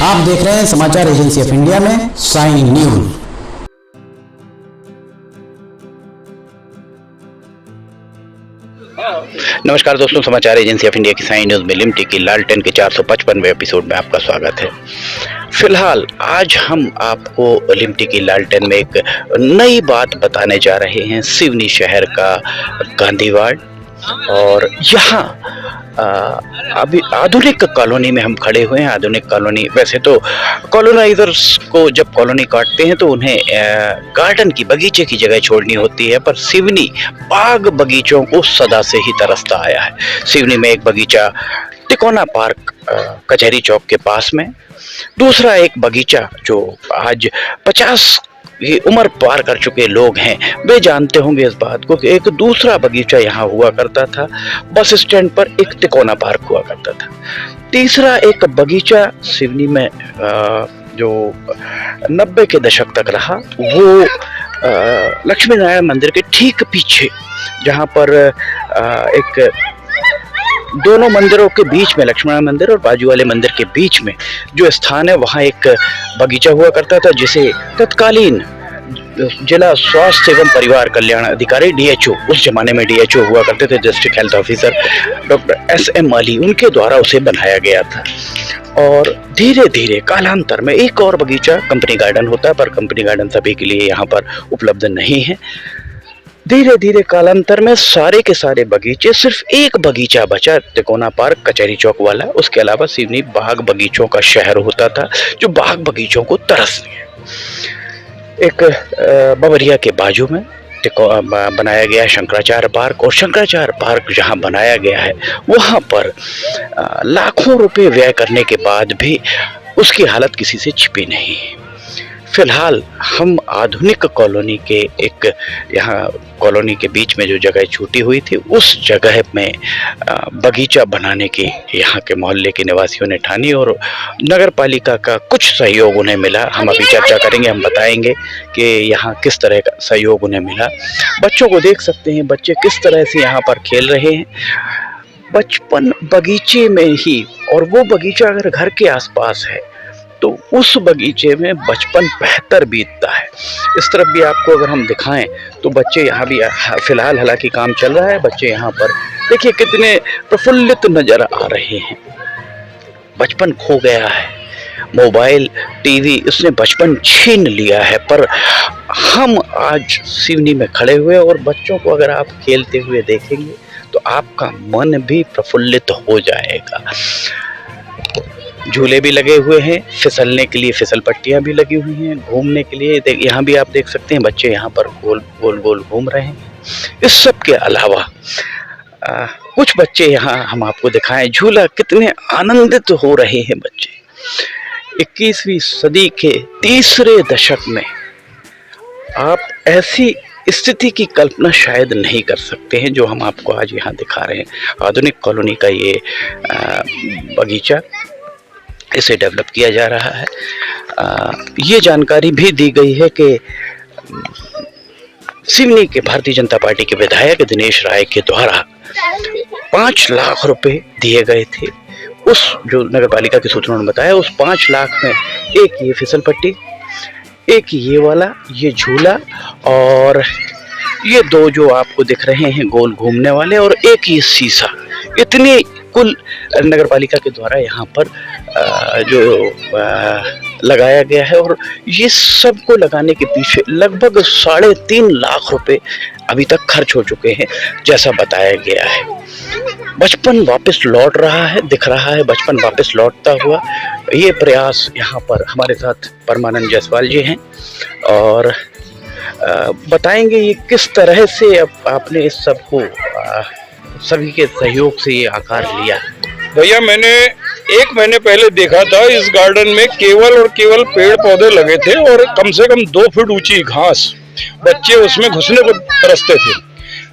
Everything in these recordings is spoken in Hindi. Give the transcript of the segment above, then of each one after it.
आप देख रहे हैं समाचार एजेंसी ऑफ इंडिया में साइन न्यूज। नमस्कार दोस्तों, समाचार एजेंसी ऑफ इंडिया की साइन न्यूज में लिमटी की लालटेन के 455वें एपिसोड में आपका स्वागत है। फिलहाल आज हम आपको लिमटी की लालटेन में एक नई बात बताने जा रहे हैं। सिवनी शहर का गांधीवाड़ और यहाँ अभी आधुनिक कॉलोनी में हम खड़े हुए हैं। आधुनिक कॉलोनी, वैसे तो कॉलोनाइजर्स को जब कॉलोनी काटते हैं तो उन्हें गार्डन की, बगीचे की जगह छोड़नी होती है, पर सिवनी बाग बगीचों को सदा से ही तरसता आया है। सिवनी में एक बगीचा तिकोना पार्क कचहरी चौक के पास में, दूसरा एक बगीचा जो आज 50 ये उम्र पार कर चुके लोग हैं वे जानते होंगे इस बात को कि एक दूसरा बगीचा यहाँ हुआ करता था। बस स्टैंड पर एक तिकोना पार्क हुआ करता था। तीसरा एक बगीचा सिवनी में जो 90 के दशक तक रहा, वो लक्ष्मी नारायण मंदिर के ठीक पीछे, जहाँ पर एक दोनों मंदिरों के बीच में, लक्ष्मी नारायण मंदिर और बाजू वाले मंदिर के बीच में जो स्थान है, वहाँ एक बगीचा हुआ करता था जिसे तत्कालीन जिला स्वास्थ्य एवं परिवार कल्याण अधिकारी DHO, उस जमाने में DHO हुआ करते थे, district health officer doctor SM Ali, उनके द्वारा उसे बनाया गया था। और धीरे धीरे कालांतर में एक और बगीचा कंपनी गार्डन होता है, पर कंपनी गार्डन सभी के लिए यहाँ पर उपलब्ध नहीं है। धीरे धीरे कालांतर में सारे के सारे बगीचे, सिर्फ एक बगीचा बचा तिकोना पार्क कचहरी चौक वाला। उसके अलावा सिवनी बाग बगीचों का शहर होता था जो बाग बगीचों को तरस गया। एक बबरिया के बाजू में बनाया गया शंकराचार्य पार्क, और शंकराचार्य पार्क जहां बनाया गया है वहां पर लाखों रुपए व्यय करने के बाद भी उसकी हालत किसी से छिपी नहीं है। फिलहाल हम आधुनिक कॉलोनी के एक, यहाँ कॉलोनी के बीच में जो जगह छूटी हुई थी, उस जगह में बगीचा बनाने की यहाँ के मोहल्ले के निवासियों ने ठानी और नगर पालिका का कुछ सहयोग उन्हें मिला। हम अभी चर्चा करेंगे, हम बताएंगे कि यहाँ किस तरह का सहयोग उन्हें मिला। बच्चों को देख सकते हैं, बच्चे किस तरह से यहाँ पर खेल रहे हैं। बचपन बगीचे में ही, और वो बगीचा अगर घर के आसपास है तो उस बगीचे में बचपन बेहतर बीतता है। इस तरफ भी आपको अगर हम दिखाएं तो बच्चे यहाँ भी, फिलहाल हालांकि काम चल रहा है, बच्चे यहाँ पर देखिए कितने प्रफुल्लित नजर आ रहे हैं। बचपन खो गया है, मोबाइल टीवी उसने बचपन छीन लिया है। पर हम आज सिवनी में खड़े हुए और बच्चों को अगर आप खेलते हुए देखेंगे तो आपका मन भी प्रफुल्लित हो जाएगा। झूले भी लगे हुए हैं, फिसलने के लिए फिसल पट्टियां भी लगी हुई हैं, घूमने के लिए यहाँ भी आप देख सकते हैं बच्चे यहाँ पर गोल गोल गोल घूम रहे हैं। इस सब के अलावा कुछ बच्चे यहाँ हम आपको दिखाएं, झूला कितने आनंदित हो रहे हैं बच्चे। 21वीं सदी के तीसरे दशक में आप ऐसी स्थिति की कल्पना शायद नहीं कर सकते हैं जो हम आपको आज यहाँ दिखा रहे हैं। आधुनिक कॉलोनी का ये बगीचा, इसे डेवलप किया जा रहा है। ये जानकारी भी दी गई है कि सिवनी के भारतीय जनता पार्टी के विधायक दिनेश राय के द्वारा 5 लाख रुपए दिए गए थे। उस जो नगर पालिका के सूत्रों ने बताया, उस 5 लाख में एक ये फिसल पट्टी, एक ये वाला ये झूला, और ये 2 जो आपको दिख रहे हैं गोल घूमने वाले, और एक ये शीशा, इतने कुल नगर पालिका के द्वारा यहाँ पर जो लगाया गया है। और ये सब को लगाने के पीछे लगभग 3.5 लाख रुपए अभी तक खर्च हो चुके हैं, जैसा बताया गया है। बचपन वापस लौट रहा है, दिख रहा है बचपन वापस लौटता हुआ। ये प्रयास यहाँ पर हमारे साथ परमानंद जायसवाल जी हैं और बताएंगे ये किस तरह से आपने इस सब को सभी के सहयोग से ये आकार लिया। भैया, मैंने 1 महीने पहले देखा था, इस गार्डन में केवल और केवल पेड़ पौधे लगे थे और कम से कम 2 फीट ऊंची घास। बच्चे उसमें घुसने को तरसते थे।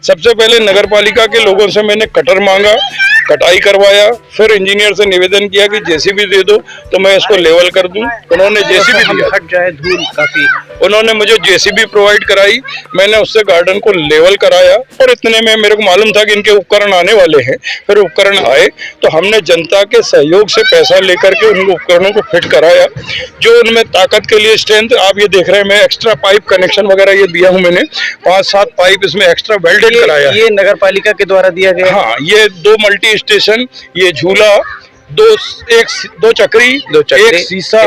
सबसे पहले नगर पालिका के लोगों से मैंने कटर मांगा कटाई करवाया, फिर इंजीनियर से निवेदन किया कि जेसीबी दे दो तो मैं इसको लेवल कर दूं। उन्होंने जेसीबी दिया, हट जाए धूल काफी, उन्होंने मुझे जेसीबी प्रोवाइड कराई, मैंने उससे गार्डन को लेवल कराया और इतने में मेरे को मालूम था कि इनके उपकरण आने वाले हैं। फिर उपकरण आए तो हमने जनता के सहयोग से पैसा लेकर के उन उपकरणों को फिट कराया। जो उनमें ताकत के लिए स्ट्रेंथ आप ये देख रहे हैं, मैं एक्स्ट्रा पाइप कनेक्शन वगैरह ये दिया हूँ, मैंने 5-7 पाइप इसमें एक्स्ट्रा वेल्डेड कराया है। ये नगर पालिका के द्वारा दिया गया? हाँ, ये 2 मल्टी स्टेशन, ये झूला, दो चक्री, एक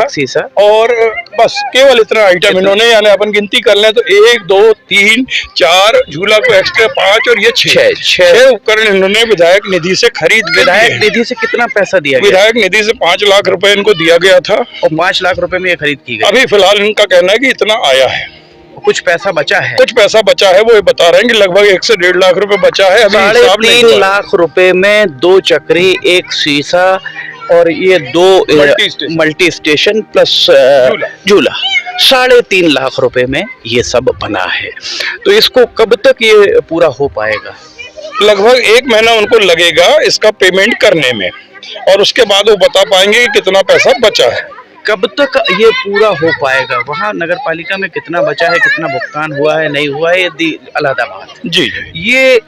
सीसा और बस केवल इतना आइटम इन्होंने, यानी अपन गिनती कर लें तो 1 2 3 4 झूला को एक्स्ट्रा 5 और ये 6 उपकरण इन्होंने विधायक निधि से खरीद के। विधायक निधि से कितना पैसा दिया गया? विधायक निधि से 5 लाख रुपए इनको दिया गया था और 5 लाख रुपए में ये खरीद की गई। अभी फिलहाल इनका कहना है कि इतना आया है, कुछ पैसा बचा है, कुछ पैसा बचा है। वो ये बता रहे हैं कि लगभग 1 से 1.5 लाख रुपए बचा है। अभी हिसाब नहीं 3.5 हुआ। लाख रुपए में 2 चक्री, एक शीशा और ये 2 मल्टी स्टेशन प्लस झूला, 3.5 लाख रुपए में ये सब बना है। तो इसको कब तक ये पूरा हो पाएगा? लगभग 1 महीना उनको लगेगा इसका पेमेंट करने में, और उसके बाद वो बता पाएंगे कि कितना पैसा बचा है। कब तक ये पूरा हो पाएगा? वहाँ नगर पालिका में कितना बचा है, कितना भुगतान हुआ है, नहीं हुआ है, ये अलग बात। जी, ये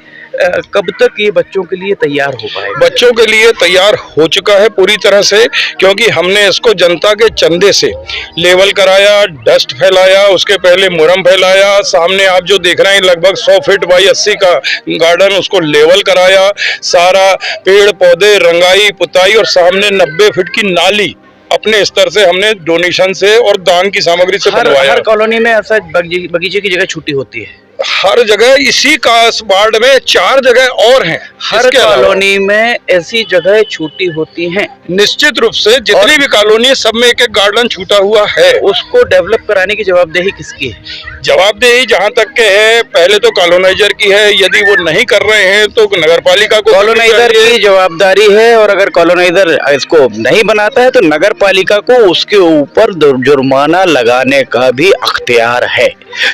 कब तक ये बच्चों के लिए तैयार हो पाएगा? बच्चों के लिए तैयार हो चुका है पूरी तरह से, क्योंकि हमने इसको जनता के चंदे से लेवल कराया, डस्ट फैलाया, उसके पहले मुरम फैलाया। सामने आप जो देख रहे हैं लगभग 100 फीट बाई 80 का गार्डन, उसको लेवल कराया, सारा पेड़ पौधे रंगाई पुताई, और सामने 90 फीट की नाली अपने स्तर से हमने डोनेशन से और दान की सामग्री से बनवाया। हर कॉलोनी में ऐसा बगीचे की जगह छुट्टी होती है? हर जगह, इसी का वार्ड में 4 जगह और हैं। हर कॉलोनी में ऐसी जगह छूटी होती हैं? निश्चित रूप से जितनी भी कॉलोनी है सब में एक गार्डन छूटा हुआ है। उसको डेवलप कराने की जवाबदेही किसकी है? जवाबदेही जहाँ तक के है, पहले तो कॉलोनाइजर की है, यदि वो नहीं कर रहे हैं तो नगरपालिका को। कॉलोनाइजर की जवाबदारी है, और अगर कॉलोनाइजर इसको नहीं बनाता है तो नगर पालिका को उसके ऊपर जुर्माना लगाने का भी अख्तियार है।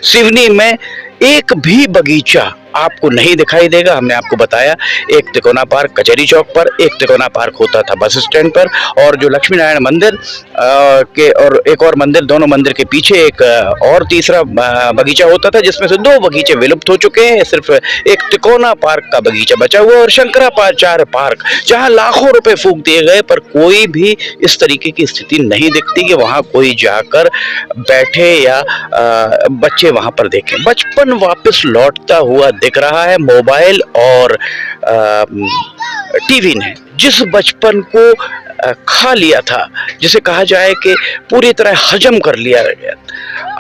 सिवनी में एक भी बगीचा आपको नहीं दिखाई देगा। हमने आपको बताया, एक तिकोना पार्क कचहरी चौक पर, एक तिकोना पार्क होता था बस स्टैंड पर, और जो लक्ष्मी नारायण मंदिर के और एक और मंदिर, दोनों मंदिर के पीछे एक और तीसरा बगीचा होता था, जिसमें से 2 बगीचे विलुप्त हो चुके हैं। सिर्फ एक तिकोना पार्क का बगीचा बचा हुआ, और शंकराचार्य पार्क, जहाँ लाखों रुपए फूंक दिए गए पर कोई भी इस तरीके की स्थिति नहीं दिखती कि वहाँ कोई जाकर बैठे या बच्चे वहाँ पर देखें। बचपन वापस लौटता हुआ दिख रहा है मोबाइल और टीवी ने। जिस बचपन को खा लिया था, जिसे कहा जाए कि पूरी तरह हजम कर लिया गया,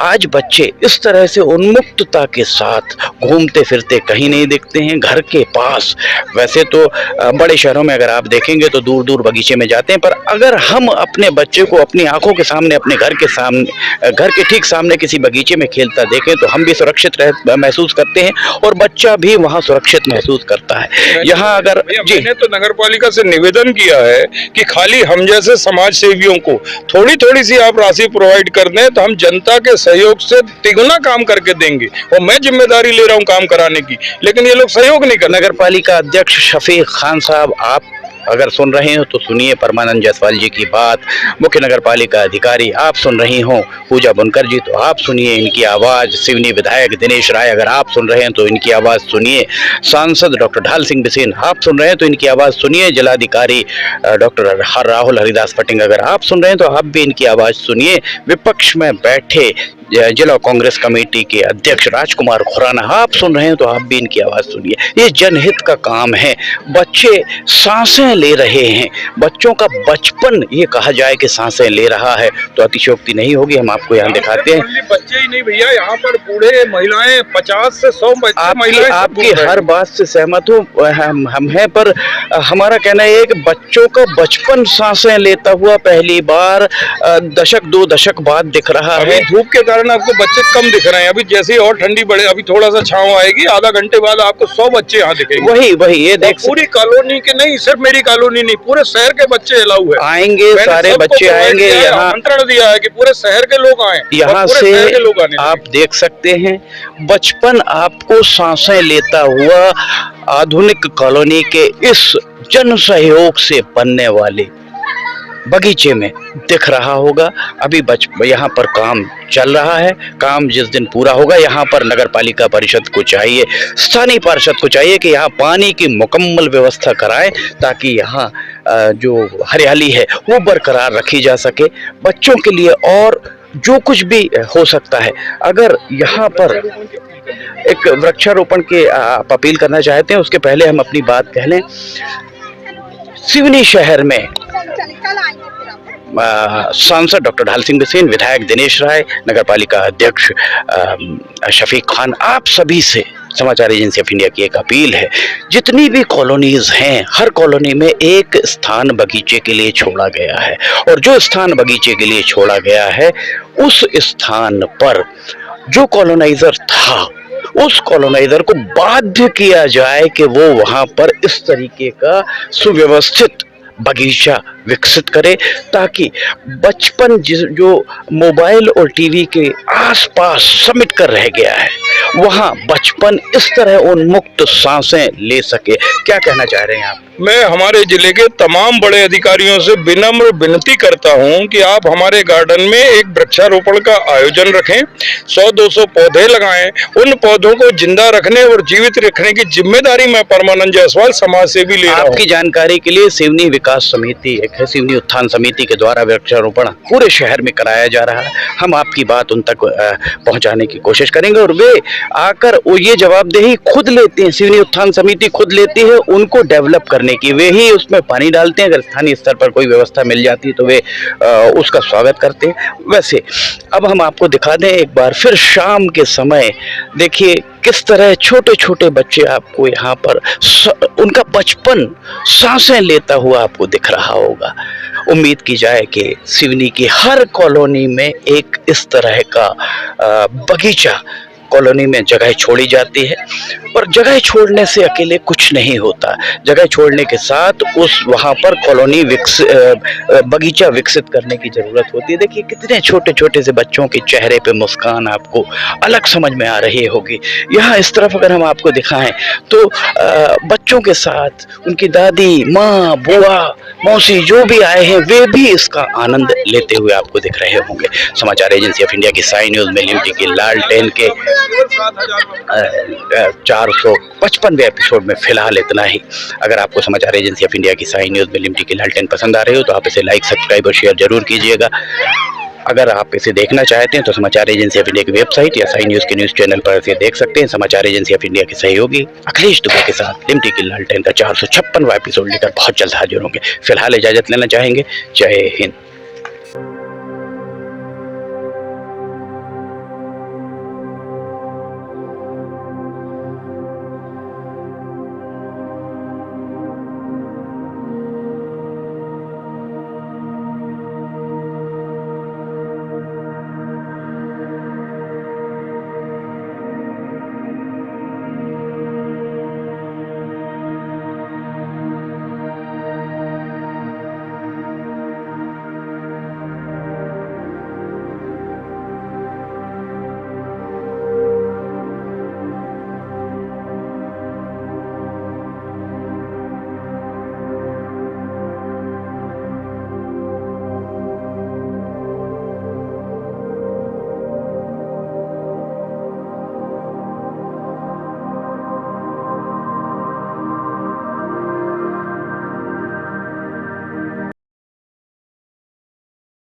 आज बच्चे इस तरह से उन्मुक्तता के साथ घूमते फिरते कहीं नहीं दिखते हैं। घर के पास, वैसे तो बड़े शहरों में अगर आप देखेंगे तो दूर दूर बगीचे में जाते हैं, पर अगर हम अपने बच्चे को अपनी आंखों के सामने, अपने घर के सामने, घर के ठीक सामने किसी बगीचे में खेलता देखें तो हम भी सुरक्षित महसूस करते हैं और बच्चा भी वहाँ सुरक्षित महसूस करता है। यहाँ अगर जी, मैंने तो नगर पालिका से निवेदन किया है कि खाली हम जैसे समाज सेवियों को थोड़ी थोड़ी सी आप राशि प्रोवाइड कर दें तो हम जनता के सहयोग से तिगुना काम करके देंगे, और मैं जिम्मेदारी ले रहा हूं काम कराने की, लेकिन ये लोग सहयोग नहीं कर। नगर पालिका अध्यक्ष शफीक खान साहब, आप अगर सुन रहे हो तो सुनिए परमानंद जायसवाल जी की बात। मुख्य नगर पालिका अधिकारी आप सुन रही हो पूजा बुनकर जी, तो आप सुनिए इनकी आवाज़। सिवनी विधायक दिनेश राय अगर आप सुन रहे हैं तो इनकी आवाज़ सुनिए। सांसद डॉक्टर ढाल सिंह बिसेन आप सुन रहे हैं तो इनकी आवाज़ सुनिए। जिलाधिकारी डॉक्टर राहुल हरिदास पटिंग अगर आप सुन रहे हैं तो आप भी इनकी आवाज़ सुनिए। विपक्ष में बैठे जिला कांग्रेस कमेटी के अध्यक्ष राजकुमार खुराना आप सुन रहे हैं तो आप भी इनकी आवाज़ सुनिए। ये जनहित का काम है। बच्चे सांसें ले रहे हैं, बच्चों का बचपन ये कहा जाए कि सांसें ले रहा है तो अतिशयोक्ति नहीं होगी। हम आपको यहाँ दिखाते हैं। बच्चे ही नहीं भैया, यहाँ पर बूढ़े महिलाएं 50 से 100 महिलाएं। आपकी हर बात से सहमत हूँ, हम हैं, पर हमारा कहना है कि बच्चों का बचपन सांसें लेता हुआ पहली बार दशक 2 दशक बाद दिख रहा है। धूप के कारण कारण आपको बच्चे कम दिख रहे हैं। अभी जैसे ही और ठंडी बढ़े, अभी थोड़ा सा छांव आएगी, आधा घंटे बाद आपको 100 बच्चे यहाँ दिखेंगे। वही ये देख पूरी कॉलोनी के नहीं, सिर्फ मेरी कॉलोनी नहीं, पूरे शहर के बच्चे अलाउ है, आएंगे, सारे बच्चे आएंगे यहाँ। आमंत्रण दिया है कि पूरे शहर के लोग आए, यहाँ से आप देख सकते हैं बचपन आपको सांसें लेता हुआ आधुनिक कॉलोनी के इस जन सहयोग से बनने वाले बगीचे में दिख रहा होगा। अभी यहाँ पर काम चल रहा है। काम जिस दिन पूरा होगा, यहाँ पर नगर पालिका परिषद को चाहिए, स्थानीय पार्षद को चाहिए कि यहाँ पानी की मुकम्मल व्यवस्था कराएं ताकि यहाँ जो हरियाली है वो बरकरार रखी जा सके बच्चों के लिए। और जो कुछ भी हो सकता है, अगर यहाँ पर एक वृक्षारोपण के आप अपील करना चाहते हैं, उसके पहले हम अपनी बात कह लें। सिवनी शहर में सांसद डॉक्टर ढाल सिंह बिसेन, विधायक दिनेश राय, नगर पालिका अध्यक्ष शफीक खान, आप सभी से समाचार एजेंसी ऑफ इंडिया की एक अपील है, जितनी भी कॉलोनीज हैं हर कॉलोनी में एक स्थान बगीचे के लिए छोड़ा गया है, और जो स्थान बगीचे के लिए छोड़ा गया है उस स्थान पर जो कॉलोनाइजर था उस कॉलोनाइजर को बाध्य किया जाए कि वो वहां पर इस तरीके का सुव्यवस्थित बगीचा विकसित करे, ताकि बचपन जो मोबाइल और टीवी के आसपास समेट कर रह गया है वहां बचपन इस तरह उन्मुक्त सांसें ले सके। क्या कहना चाह रहे हैं आप? मैं हमारे जिले के तमाम बड़े अधिकारियों से विनम्र विनती करता हूं कि आप हमारे गार्डन में एक वृक्षारोपण का आयोजन रखें, 100-200 पौधे लगाएं। उन पौधों को जिंदा रखने और जीवित रखने की जिम्मेदारी मैं परमानंद जायसवाल समाज से भी ले रहा हूं। आपकी जानकारी के लिए सिवनी विकास समिति एक है, सिवनी उत्थान समिति के द्वारा वृक्षारोपण पूरे शहर में कराया जा रहा है। हम आपकी बात उन तक पहुंचाने की कोशिश करेंगे, और वे आकर वो ये जवाबदेही खुद लेते हैं, सिवनी उत्थान समिति खुद लेती है उनको डेवलप करने की, वे ही उसमें पानी डालते हैं। अगर स्थानीय स्तर पर कोई व्यवस्था मिल जाती है तो वे उसका स्वागत करते हैं। वैसे अब हम आपको दिखा दें एक बार फिर शाम के समय, देखिए किस तरह छोटे छोटे बच्चे आपको यहाँ पर उनका बचपन सांसें लेता हुआ आपको दिख रहा होगा। उम्मीद की जाए कि सिवनी की हर कॉलोनी में एक इस तरह का बगीचा कॉलोनी में जगह छोड़ी जाती है, पर जगह छोड़ने से अकेले कुछ नहीं होता। जगह छोड़ने के साथ उस वहाँ पर कॉलोनी बगीचा विकसित करने की जरूरत होती है। देखिए कितने छोटे छोटे से बच्चों के चेहरे पे मुस्कान आपको अलग समझ में आ रही होगी। यहाँ इस तरफ अगर हम आपको दिखाएं तो बच्चों के साथ उनकी दादी, माँ, बुआ, मौसी जो भी आए हैं वे भी इसका आनंद लेते हुए आपको दिख रहे होंगे। समाचार एजेंसी ऑफ इंडिया की साई न्यूज में लिमटी की लालटेन के 455वें एपिसोड में फिलहाल इतना ही। अगर आपको समाचार एजेंसी ऑफ इंडिया की साई न्यूज में लिमटी की लालटेन पसंद आ रही हो तो आप इसे लाइक, सब्सक्राइब और शेयर जरूर कीजिएगा। अगर आप इसे देखना चाहते हैं तो समाचार एजेंसी ऑफ इंडिया की वेबसाइट या साई न्यूज के न्यूज चैनल पर इसे देख सकते हैं। समाचार एजेंसी ऑफ इंडिया के सहयोगी अखिलेश दुबे के साथ लिमटी की लालटेन का 456वां एपिसोड लेकर बहुत जल्द हाजिर होंगे। फिलहाल इजाजत लेना चाहेंगे। जय हिंद।